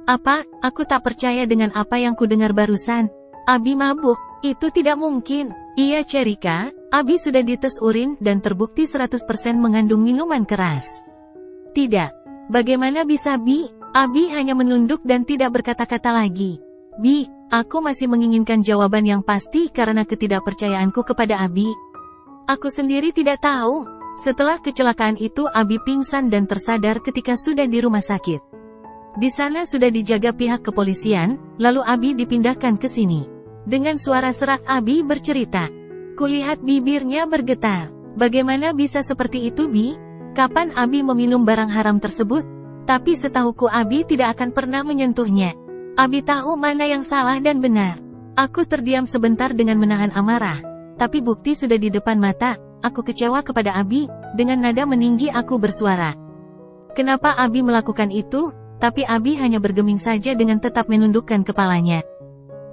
Apa? Aku tak percaya dengan apa yang kudengar barusan. Abi mabuk. Itu tidak mungkin. Iya Cherika, Abi sudah dites urin dan terbukti 100% mengandung minuman keras. Tidak. Bagaimana bisa Bi? Abi hanya menunduk dan tidak berkata-kata lagi. Bi, aku masih menginginkan jawaban yang pasti karena ketidakpercayaanku kepada Abi. Aku sendiri tidak tahu. Setelah kecelakaan itu Abi pingsan dan tersadar ketika sudah di rumah sakit. Di sana sudah dijaga pihak kepolisian, lalu Abi dipindahkan ke sini. Dengan suara serak Abi bercerita. Kulihat bibirnya bergetar. Bagaimana bisa seperti itu Bi? Kapan Abi meminum barang haram tersebut? Tapi setahuku Abi tidak akan pernah menyentuhnya. Abi tahu mana yang salah dan benar. Aku terdiam sebentar dengan menahan amarah. Tapi bukti sudah di depan mata. Aku kecewa kepada Abi. Dengan nada meninggi aku bersuara. Kenapa Abi melakukan itu? Tapi Abi hanya bergeming saja dengan tetap menundukkan kepalanya.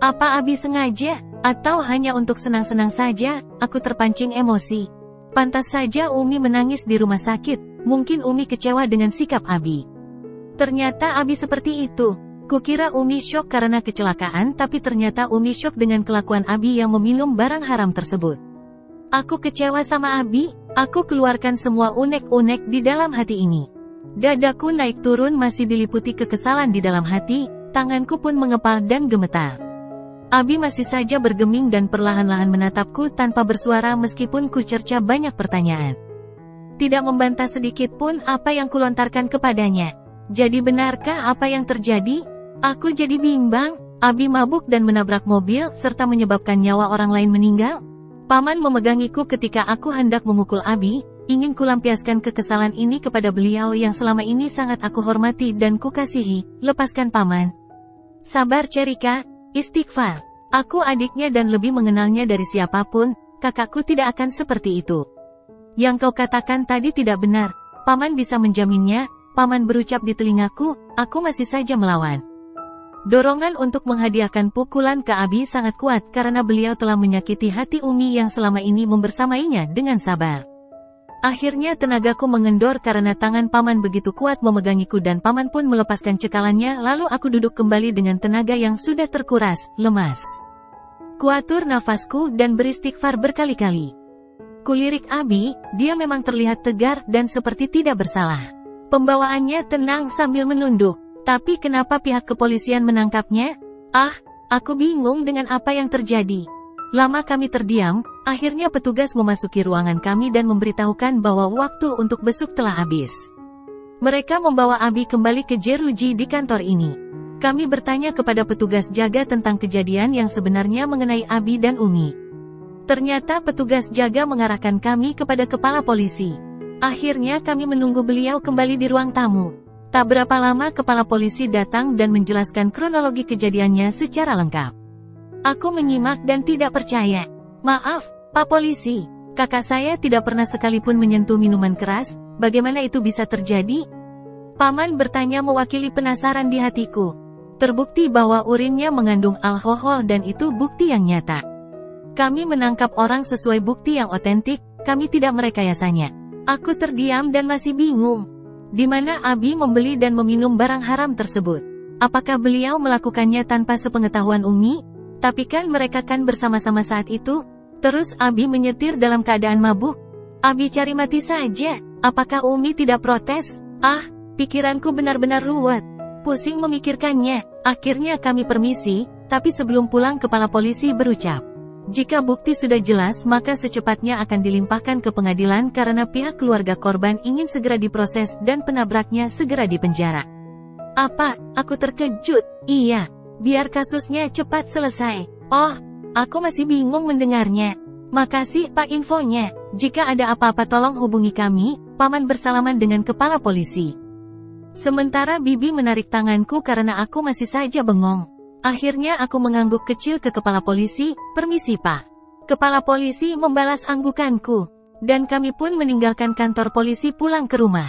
Apa Abi sengaja? Atau hanya untuk senang-senang saja? Aku terpancing emosi. Pantas saja Umi menangis di rumah sakit. Mungkin Umi kecewa dengan sikap Abi. Ternyata Abi seperti itu. Kukira Umi syok karena kecelakaan, tapi ternyata Umi syok dengan kelakuan Abi yang meminum barang haram tersebut. Aku kecewa sama Abi. Aku keluarkan semua unek-unek di dalam hati ini. Dadaku naik turun masih diliputi kekesalan di dalam hati, tanganku pun mengepal dan gemetar. Abi masih saja bergeming dan perlahan-lahan menatapku tanpa bersuara meskipun ku cerca banyak pertanyaan. Tidak membantah sedikit pun apa yang kulontarkan kepadanya. Jadi benarkah apa yang terjadi? Aku jadi bimbang. Abi mabuk dan menabrak mobil, serta menyebabkan nyawa orang lain meninggal? Paman memegangiku ketika aku hendak memukul Abi, ingin kulampiaskan kekesalan ini kepada beliau yang selama ini sangat aku hormati dan kukasihi. Lepaskan Paman. Sabar Cherika, istighfar. Aku adiknya dan lebih mengenalnya dari siapapun, kakakku tidak akan seperti itu. Yang kau katakan tadi tidak benar, Paman bisa menjaminnya. Paman berucap di telingaku, aku masih saja melawan. Dorongan untuk menghadiahkan pukulan ke Abi sangat kuat karena beliau telah menyakiti hati Umi yang selama ini membersamainya dengan sabar. Akhirnya tenagaku mengendor karena tangan Paman begitu kuat memegangiku dan Paman pun melepaskan cekalannya, lalu aku duduk kembali dengan tenaga yang sudah terkuras, lemas. Kuatur nafasku dan beristighfar berkali-kali. Kulirik Abi, dia memang terlihat tegar dan seperti tidak bersalah. Pembawaannya tenang sambil menunduk. Tapi kenapa pihak kepolisian menangkapnya? Aku bingung dengan apa yang terjadi. Lama kami terdiam, akhirnya petugas memasuki ruangan kami dan memberitahukan bahwa waktu untuk besuk telah habis. Mereka membawa Abi kembali ke jeruji di kantor ini. Kami bertanya kepada petugas jaga tentang kejadian yang sebenarnya mengenai Abi dan Umi. Ternyata petugas jaga mengarahkan kami kepada kepala polisi. Akhirnya kami menunggu beliau kembali di ruang tamu. Tak berapa lama kepala polisi datang dan menjelaskan kronologi kejadiannya secara lengkap. Aku menyimak dan tidak percaya. Maaf, Pak Polisi, kakak saya tidak pernah sekalipun menyentuh minuman keras, bagaimana itu bisa terjadi? Paman bertanya mewakili penasaran di hatiku. Terbukti bahwa urinnya mengandung alkohol dan itu bukti yang nyata. Kami menangkap orang sesuai bukti yang otentik, kami tidak merekayasanya. Aku terdiam dan masih bingung. Di mana Abi membeli dan meminum barang haram tersebut? Apakah beliau melakukannya tanpa sepengetahuan Umi? Tapi kan mereka kan bersama-sama saat itu. Terus Abi menyetir dalam keadaan mabuk. Abi cari mati saja. Apakah Umi tidak protes? Pikiranku benar-benar ruwet. Pusing memikirkannya. Akhirnya kami permisi, tapi sebelum pulang kepala polisi berucap. Jika bukti sudah jelas maka secepatnya akan dilimpahkan ke pengadilan karena pihak keluarga korban ingin segera diproses dan penabraknya segera dipenjara. Aku terkejut. Iya, biar kasusnya cepat selesai. Aku masih bingung mendengarnya. Makasih Pak infonya. Jika ada apa-apa tolong hubungi kami. Paman bersalaman dengan kepala polisi. Sementara Bibi menarik tanganku karena aku masih saja bengong. Akhirnya aku mengangguk kecil ke kepala polisi, permisi Pak. Kepala polisi membalas anggukanku. Dan kami pun meninggalkan kantor polisi pulang ke rumah.